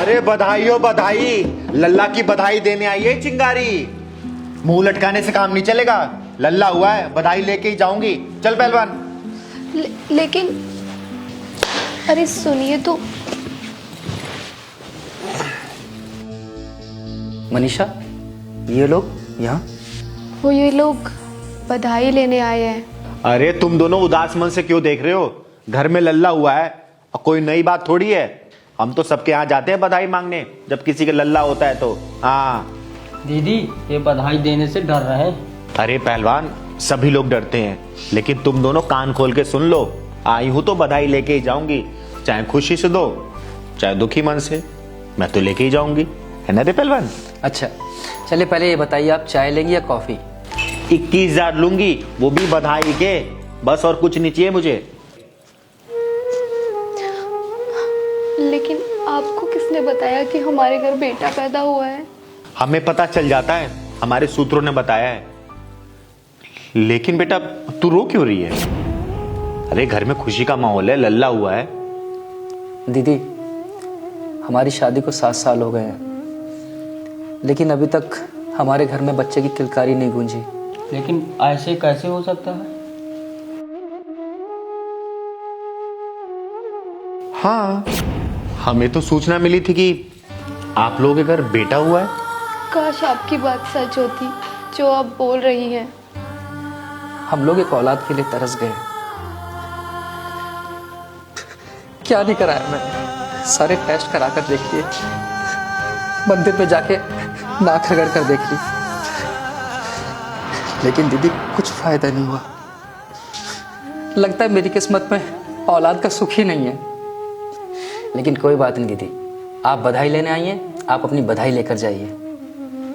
अरे बधाई हो बधाई, लल्ला की बधाई देने आई है चिंगारी। मुंह लटकाने से काम नहीं चलेगा। लल्ला हुआ है, बधाई लेके ही जाऊंगी। चल पहलवान। लेकिन अरे सुनिए तो। मनीषा, ये लोग यहाँ? वो ये लोग बधाई लेने आए हैं। अरे तुम दोनों उदास मन से क्यों देख रहे हो? घर में लल्ला हुआ है और कोई नई बात थोड़ी है। हम तो सबके यहाँ जाते हैं बधाई मांगने जब किसी का लल्ला होता है तो। हाँ दीदी, ये बधाई देने से डर रहे हैं। अरे पहलवान, सभी लोग डरते हैं, लेकिन तुम दोनों कान खोल के सुन लो। आई हूं तो बधाई लेके ही जाऊंगी, चाहे खुशी से दो चाहे दुखी मन से, मैं तो लेके ही जाऊंगी, है ना रे पहलवान? अच्छा चलिए, पहले ये बताइए, आप चाय लेंगे या कॉफी? 21,000 लूंगी, वो भी बधाई के, बस और कुछ नहीं चाहिए मुझे। लेकिन आपको किसने बताया कि हमारे घर बेटा पैदा हुआ है? हमें पता चल जाता है, हमारे सूत्रों ने बताया है। लेकिन बेटा तू रो क्यों रही है? अरे घर में खुशी का माहौल है, लल्ला हुआ है। दीदी, हमारी शादी को 7 साल हो गए हैं, लेकिन अभी तक हमारे घर में बच्चे की किलकारी नहीं गूंजी। लेकिन ऐसे कैसे हो सकता है? हाँ, हमें तो सूचना मिली थी कि आप लोगों के घर बेटा हुआ है। काश आपकी बात सच होती जो आप बोल रही हैं। हम लोग एक औलाद के लिए तरस गए। क्या नहीं कराया मैंने, सारे टेस्ट करा कर देख लिए, मंदिर में जाके नाक रगड़ कर देख ली, लेकिन दीदी कुछ फायदा नहीं हुआ। लगता है मेरी किस्मत में औलाद का सुख ही नहीं है। लेकिन कोई बात नहीं दीदी, आप बधाई लेने आई हैं, आप अपनी बधाई लेकर जाइए।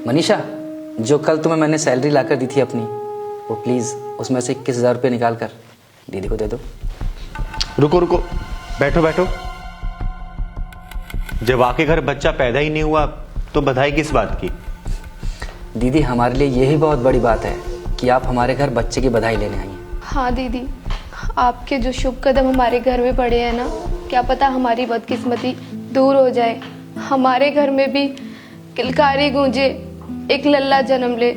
मनीषा, जो कल तुम्हें मैंने सैलरी लाकर दी थी अपनी, वो प्लीज़ उसमें से 21,000 रुपये निकाल कर दीदी को दे दो। रुको रुको, बैठो बैठो। जब आपके घर बच्चा पैदा ही नहीं हुआ तो बधाई किस बात की? दीदी, हमारे लिए यही बहुत बड़ी बात है कि आप हमारे घर बच्चे की बधाई लेने आई हैं। हाँ दीदी, आपके जो शुभ कदम हमारे घर में पड़े हैं ना, क्या पता हमारी बदकिस्मती दूर हो जाए, हमारे घर में भी किलकारी गूंजे, एक लल्ला जन्म ले।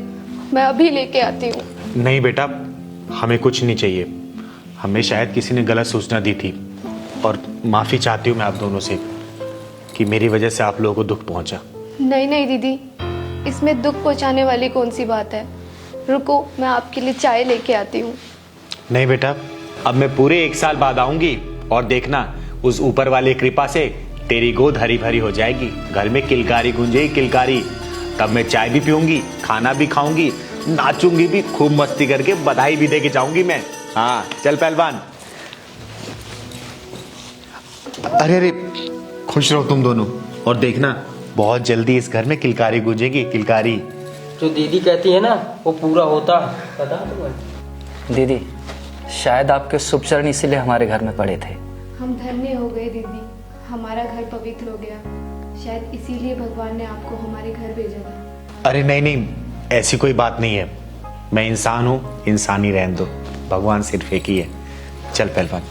मैं अभी लेके आती हूँ। नहीं बेटा, हमें कुछ नहीं चाहिए। हमें शायद किसी ने गलत सूचना दी थी, और माफ़ी चाहती हूँ मैं आप दोनों से कि मेरी वजह से आप लोगों को दुख पहुंचा। नहीं नहीं दीदी, इसमें दुख पहुंचाने वाली कौन सी बात है। रुको, मैं आपके लिए चाय लेके आती हूँ। नहीं बेटा, अब मैं पूरे 1 साल बाद आऊंगी और देखना, उस ऊपर वाले कृपा से तेरी गोद हरी भरी हो जाएगी, घर में किलकारी गूंजेगी किलकारी। तब मैं चाय भी पीऊंगी, खाना भी खाऊंगी, नाचूंगी भी, खूब मस्ती करके बधाई भी देके जाऊंगी मैं। हाँ चल पहलवान। अरे अरे, खुश रहो तुम दोनों, और देखना बहुत जल्दी इस घर में किलकारी गूंजेगी किलकारी। जो दीदी कहती है ना, वो पूरा होता है, पता है तुम्हें? दीदी, शायद आपके शुभ चरण इसीलिए हमारे घर में पड़े थे। हम धन्य हो गए दीदी, हमारा घर पवित्र हो गया। शायद इसीलिए भगवान ने आपको हमारे घर भेजा था। अरे नहीं नहीं, ऐसी कोई बात नहीं है। मैं इंसान हूँ, इंसान ही रहने दो, भगवान सिर्फ एक ही है। चल पहलवान।